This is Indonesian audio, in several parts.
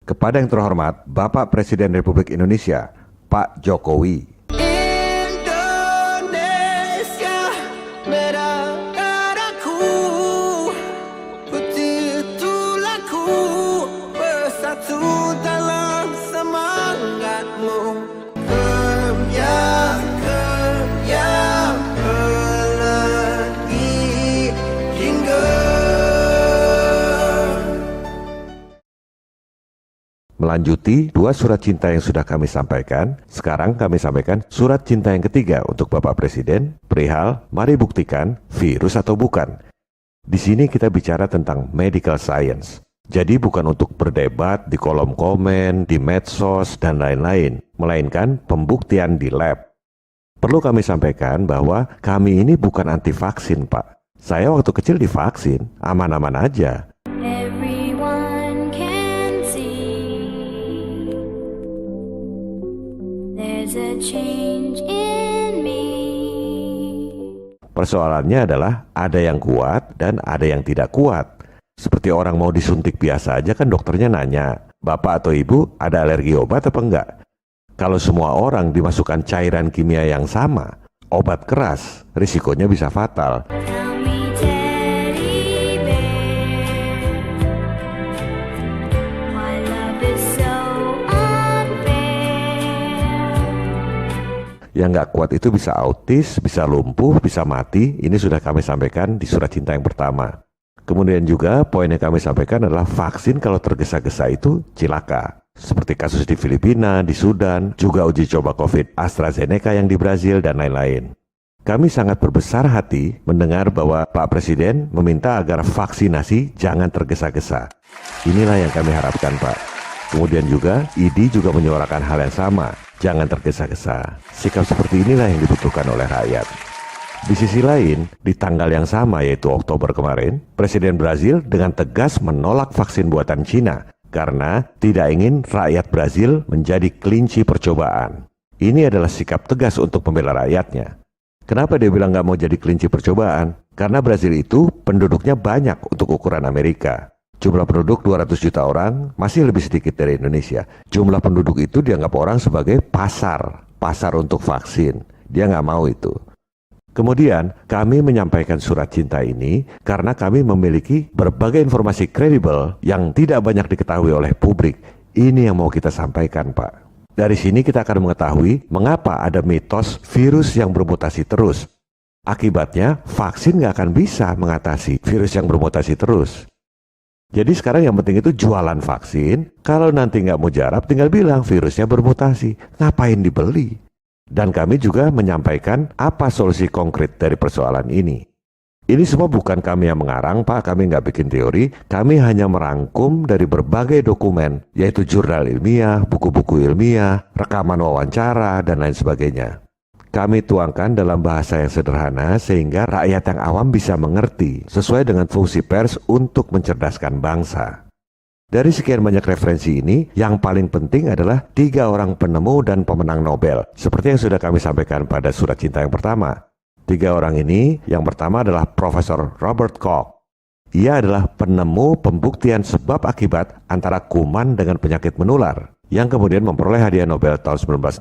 Kepada yang terhormat Bapak Presiden Republik Indonesia, Pak Jokowi. Indonesia merah darahku, putih tulangku, bersatu dalam semangatmu. Kenyang pelangi hingga. Melanjuti dua surat cinta yang sudah kami sampaikan, sekarang kami sampaikan surat cinta yang ketiga untuk Bapak Presiden, perihal mari buktikan virus atau bukan. Di sini kita bicara tentang medical science. Jadi bukan untuk berdebat di kolom komen, di medsos, dan lain-lain, melainkan pembuktian di lab. Perlu kami sampaikan bahwa kami ini bukan anti vaksin, Pak. Saya waktu kecil divaksin, aman-aman aja. Everyone can see there's a change in me. Persoalannya adalah ada yang kuat dan ada yang tidak kuat. Seperti orang mau disuntik biasa aja kan dokternya nanya, Bapak atau Ibu ada alergi obat apa enggak? Kalau semua orang dimasukkan cairan kimia yang sama, obat keras, risikonya bisa fatal. Tell me, teddy bear, why love is so unfair. Yang nggak kuat itu bisa autis, bisa lumpuh, bisa mati. Ini sudah kami sampaikan di surat cinta yang pertama. Kemudian juga poin yang kami sampaikan adalah vaksin kalau tergesa-gesa itu cilaka. Seperti kasus di Filipina, di Sudan, juga uji coba COVID AstraZeneca yang di Brazil, dan lain-lain. Kami sangat berbesar hati mendengar bahwa Pak Presiden meminta agar vaksinasi jangan tergesa-gesa. Inilah yang kami harapkan, Pak. Kemudian juga ID juga menyuarakan hal yang sama, jangan tergesa-gesa. Sikap seperti inilah yang dibutuhkan oleh rakyat. Di sisi lain, di tanggal yang sama yaitu Oktober kemarin, Presiden Brazil dengan tegas menolak vaksin buatan Cina karena tidak ingin rakyat Brazil menjadi kelinci percobaan. Ini adalah sikap tegas untuk membela rakyatnya. Kenapa dia bilang nggak mau jadi kelinci percobaan? Karena Brazil itu penduduknya banyak untuk ukuran Amerika. Jumlah penduduk 200 juta orang masih lebih sedikit dari Indonesia. Jumlah penduduk itu dianggap orang sebagai pasar untuk vaksin. Dia nggak mau itu. Kemudian kami menyampaikan surat cinta ini karena kami memiliki berbagai informasi kredibel yang tidak banyak diketahui oleh publik. Ini yang mau kita sampaikan, Pak. Dari sini kita akan mengetahui mengapa ada mitos virus yang bermutasi terus. Akibatnya vaksin nggak akan bisa mengatasi virus yang bermutasi terus. Jadi sekarang yang penting itu jualan vaksin. Kalau nanti nggak mujarab tinggal bilang virusnya bermutasi. Ngapain dibeli? Dan kami juga menyampaikan apa solusi konkret dari persoalan ini. Ini semua bukan kami yang mengarang, Pak. Kami nggak bikin teori. Kami hanya merangkum dari berbagai dokumen, yaitu jurnal ilmiah, buku-buku ilmiah, rekaman wawancara, dan lain sebagainya. Kami tuangkan dalam bahasa yang sederhana sehingga rakyat yang awam bisa mengerti sesuai dengan fungsi pers untuk mencerdaskan bangsa. Dari sekian banyak referensi ini, yang paling penting adalah 3 orang penemu dan pemenang Nobel, seperti yang sudah kami sampaikan pada surat cinta yang pertama. 3 orang ini, yang pertama adalah Profesor Robert Koch. Ia adalah penemu pembuktian sebab akibat antara kuman dengan penyakit menular, yang kemudian memperoleh hadiah Nobel tahun 1905.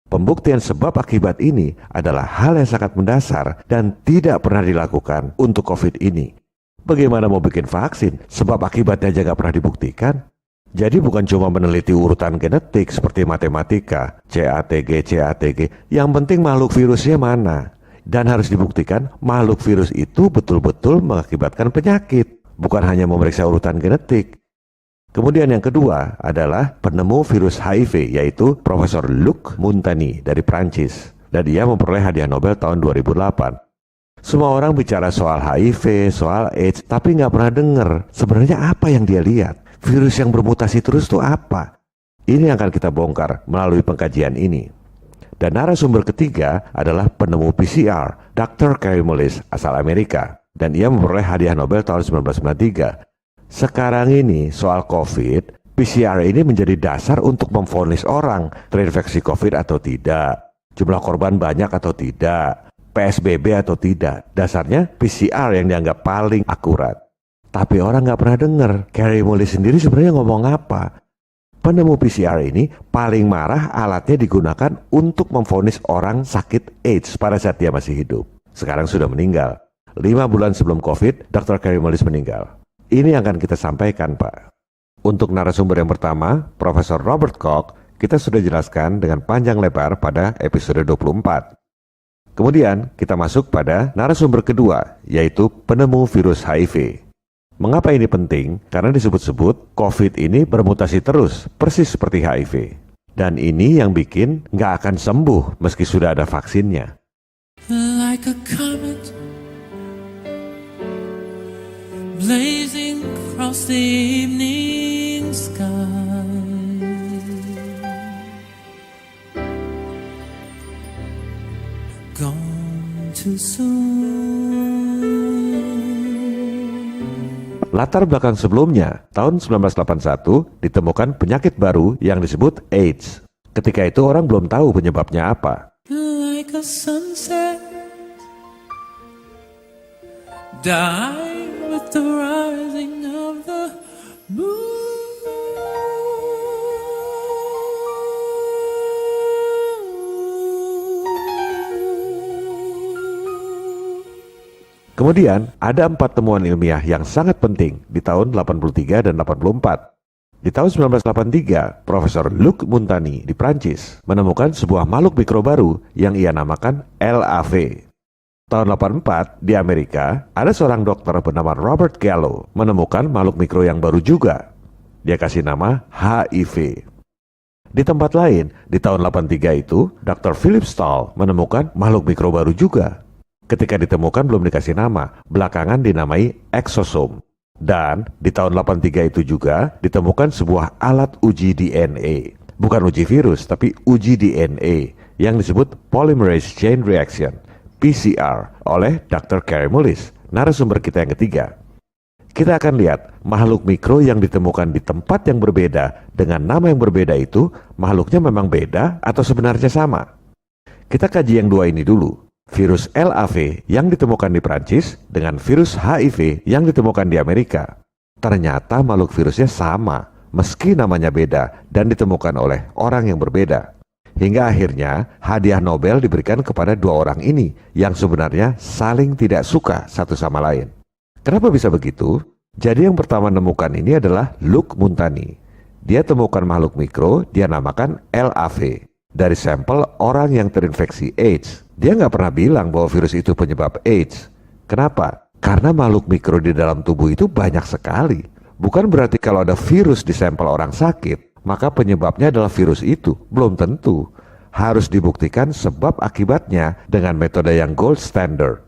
Pembuktian sebab akibat ini adalah hal yang sangat mendasar dan tidak pernah dilakukan untuk COVID ini. Bagaimana mau bikin vaksin? Sebab akibatnya aja nggak pernah dibuktikan. Jadi bukan cuma meneliti urutan genetik seperti matematika, CATG. Yang penting makhluk virusnya mana. Dan harus dibuktikan makhluk virus itu betul-betul mengakibatkan penyakit. Bukan hanya memeriksa urutan genetik. Kemudian yang kedua adalah penemu virus HIV, yaitu Profesor Luc Montagny dari Prancis. Dan dia memperoleh hadiah Nobel tahun 2008. Semua orang bicara soal HIV, soal AIDS, tapi nggak pernah dengar sebenarnya apa yang dia lihat. Virus yang bermutasi terus itu apa? Ini yang akan kita bongkar melalui pengkajian ini. Dan narasumber ketiga adalah penemu PCR, Dr. Kary Mullis, asal Amerika. Dan ia memperoleh hadiah Nobel tahun 1993. Sekarang ini soal COVID, PCR ini menjadi dasar untuk memvonis orang terinfeksi COVID atau tidak. Jumlah korban banyak atau tidak. PSBB atau tidak. Dasarnya PCR yang dianggap paling akurat. Tapi orang nggak pernah dengar Kary Mullis sendiri sebenarnya ngomong apa. Penemu PCR ini paling marah alatnya digunakan untuk memvonis orang sakit AIDS pada saat dia masih hidup. Sekarang sudah meninggal. 5 bulan sebelum COVID, Dr. Kary Mullis meninggal. Ini yang akan kita sampaikan, Pak. Untuk narasumber yang pertama, Profesor Robert Koch, kita sudah jelaskan dengan panjang lebar pada episode 24. Kemudian kita masuk pada narasumber kedua, yaitu penemu virus HIV. Mengapa ini penting? Karena disebut-sebut COVID ini bermutasi terus, persis seperti HIV. Dan ini yang bikin nggak akan sembuh meski sudah ada vaksinnya. Like a comet blazing across the evening sky, gone too soon. Latar belakang sebelumnya, tahun 1981 ditemukan penyakit baru yang disebut AIDS. Ketika itu orang belum tahu penyebabnya apa. Like a sunset, die with the rising of the moon. Kemudian, ada 4 temuan ilmiah yang sangat penting di tahun 83 dan 84. Di tahun 1983, Profesor Luc Montagny di Prancis menemukan sebuah makhluk mikro baru yang ia namakan LAV. Tahun 84, di Amerika, ada seorang dokter bernama Robert Gallo menemukan makhluk mikro yang baru juga. Dia kasih nama HIV. Di tempat lain, di tahun 83 itu, Dr. Philip Stahl menemukan makhluk mikro baru juga. Ketika ditemukan belum dikasih nama, belakangan dinamai eksosom. Dan di tahun 83 itu juga ditemukan sebuah alat uji DNA. Bukan uji virus, tapi uji DNA yang disebut Polymerase Chain Reaction, PCR, oleh Dr. Kary Mullis, narasumber kita yang ketiga. Kita akan lihat makhluk mikro yang ditemukan di tempat yang berbeda dengan nama yang berbeda itu, makhluknya memang beda atau sebenarnya sama. Kita kaji yang dua ini dulu. Virus LAV yang ditemukan di Prancis dengan virus HIV yang ditemukan di Amerika. Ternyata makhluk virusnya sama, meski namanya beda dan ditemukan oleh orang yang berbeda. Hingga akhirnya hadiah Nobel diberikan kepada 2 orang ini yang sebenarnya saling tidak suka satu sama lain. Kenapa bisa begitu? Jadi yang pertama menemukan ini adalah Luc Montagny. Dia temukan makhluk mikro, dia namakan LAV. Dari sampel orang yang terinfeksi AIDS. Dia nggak pernah bilang bahwa virus itu penyebab AIDS. Kenapa? Karena makhluk mikro di dalam tubuh itu banyak sekali. Bukan berarti kalau ada virus di sampel orang sakit, maka penyebabnya adalah virus itu. Belum tentu. Harus dibuktikan sebab akibatnya dengan metode yang gold standard.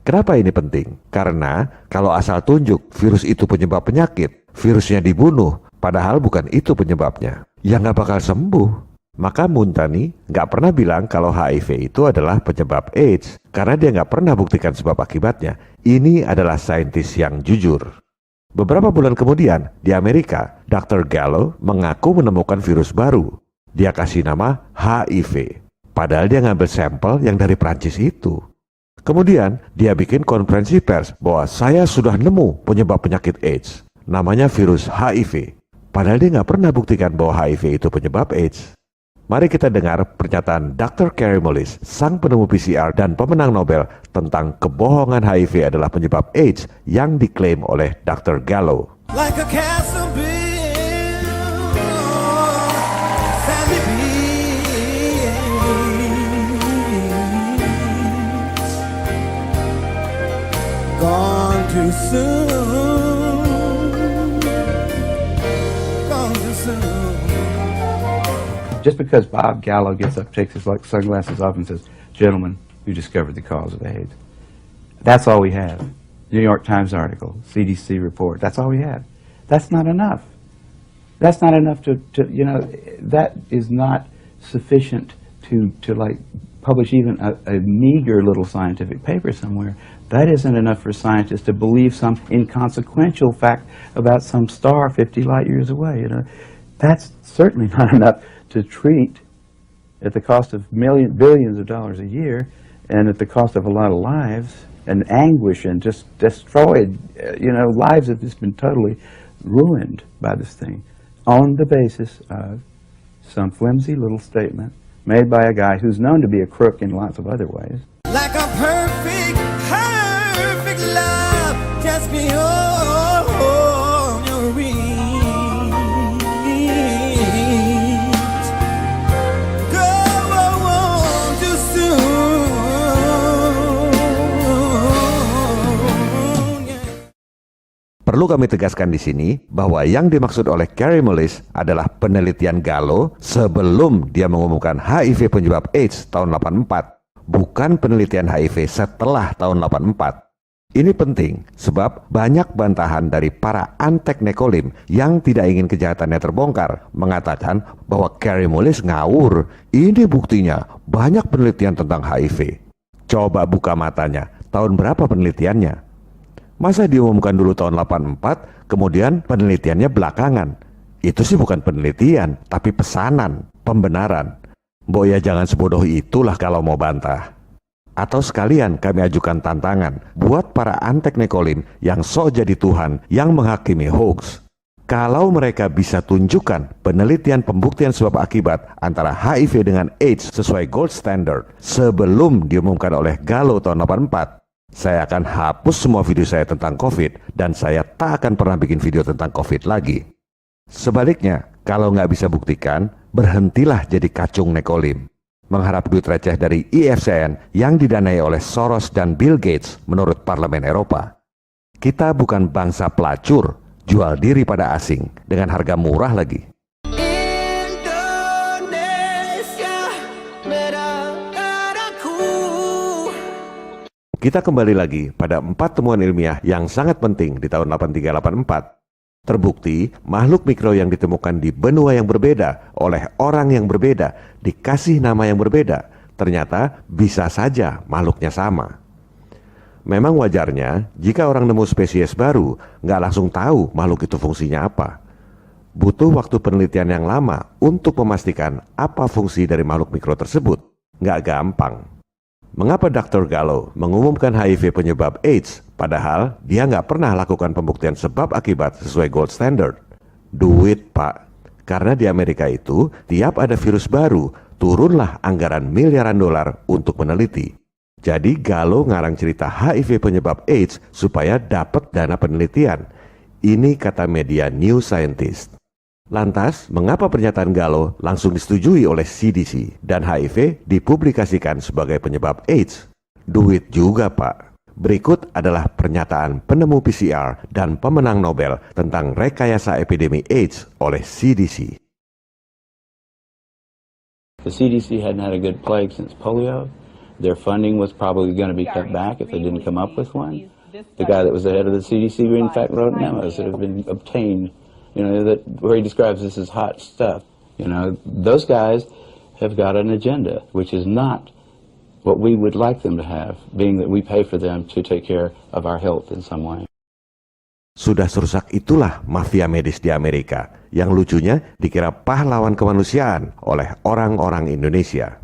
Kenapa ini penting? Karena kalau asal tunjuk virus itu penyebab penyakit, virusnya dibunuh, padahal bukan itu penyebabnya. Ya nggak bakal sembuh. Maka Montagny nggak pernah bilang kalau HIV itu adalah penyebab AIDS, karena dia nggak pernah buktikan sebab akibatnya. Ini adalah saintis yang jujur. Beberapa bulan kemudian, di Amerika, Dr. Gallo mengaku menemukan virus baru. Dia kasih nama HIV. Padahal dia ngambil sampel yang dari Prancis itu. Kemudian, dia bikin konferensi pers bahwa saya sudah nemu penyebab penyakit AIDS. Namanya virus HIV. Padahal dia nggak pernah buktikan bahwa HIV itu penyebab AIDS. Mari kita dengar pernyataan Dr. Kary Mullis, sang penemu PCR dan pemenang Nobel tentang kebohongan HIV adalah penyebab AIDS yang diklaim oleh Dr. Gallo. Like a castle built on sandy beach, gone too soon, gone too soon. Just because Bob Gallo gets up, takes his sunglasses off and says, "Gentlemen, you discovered the cause of AIDS." That's all we have. New York Times article, CDC report, that's all we have. That's not enough. That's not enough to that is not sufficient to like publish even a meager little scientific paper somewhere. That isn't enough for scientists to believe some inconsequential fact about some star 50 light years away. That's certainly not enough to treat at the cost of billions of dollars a year and at the cost of a lot of lives and anguish and just destroyed. Lives have just been totally ruined by this thing on the basis of some flimsy little statement made by a guy who's known to be a crook in lots of other ways. Like a perfect, perfect love, just be on your wings. Go on too soon. Yeah. Perlu kami tegaskan di sini bahwa yang dimaksud oleh Kary Mullis adalah penelitian Gallo sebelum dia mengumumkan HIV penyebab AIDS tahun 84. Bukan penelitian HIV setelah tahun 84. Ini penting sebab banyak bantahan dari para antek Nekolim yang tidak ingin kejahatannya terbongkar mengatakan bahwa Kary Mullis ngawur. Ini buktinya banyak penelitian tentang HIV. Coba buka matanya, tahun berapa penelitiannya? Masa diumumkan dulu tahun 84, kemudian penelitiannya belakangan? Itu sih bukan penelitian, tapi pesanan, pembenaran. Mbok ya jangan sebodoh itulah kalau mau bantah. Atau sekalian kami ajukan tantangan buat para antek Nekolim yang sok jadi Tuhan yang menghakimi hoax. Kalau mereka bisa tunjukkan penelitian pembuktian sebab akibat antara HIV dengan AIDS sesuai gold standard sebelum diumumkan oleh Gallo tahun 84, saya akan hapus semua video saya tentang COVID dan saya tak akan pernah bikin video tentang COVID lagi. Sebaliknya, kalau nggak bisa buktikan, berhentilah jadi kacung Nekolim. Mengharap duit receh dari IFCN yang didanai oleh Soros dan Bill Gates menurut Parlemen Eropa. Kita bukan bangsa pelacur, jual diri pada asing dengan harga murah lagi. Indonesia, negaraku. Kita kembali lagi pada 4 temuan ilmiah yang sangat penting di tahun 83-84. Terbukti, makhluk mikro yang ditemukan di benua yang berbeda oleh orang yang berbeda, dikasih nama yang berbeda, ternyata bisa saja makhluknya sama. Memang wajarnya, jika orang nemu spesies baru, nggak langsung tahu makhluk itu fungsinya apa. Butuh waktu penelitian yang lama untuk memastikan apa fungsi dari makhluk mikro tersebut. Nggak gampang. Mengapa Dr. Gallo mengumumkan HIV penyebab AIDS, padahal dia nggak pernah lakukan pembuktian sebab akibat sesuai gold standard? Duit, Pak. Karena di Amerika itu, tiap ada virus baru, turunlah anggaran miliaran dolar untuk meneliti. Jadi Gallo ngarang cerita HIV penyebab AIDS supaya dapat dana penelitian. Ini kata media New Scientist. Lantas, mengapa pernyataan Gallo langsung disetujui oleh CDC dan HIV dipublikasikan sebagai penyebab AIDS? Duit juga, Pak. Berikut adalah pernyataan penemu PCR dan pemenang Nobel tentang rekayasa epidemi AIDS oleh CDC. The CDC hadn't had a good plague since polio. Their funding was probably going to be cut back if they didn't come up with one. The guy that was the head of the CDC, in fact, wrote memos that have been obtained, where he describes this as hot stuff. Those guys have got an agenda, which is not what we would like them to have, being that we pay for them to take care of our health in some way. Sudah serusak itulah mafia medis di Amerika, yang lucunya dikira pahlawan kemanusiaan oleh orang-orang Indonesia.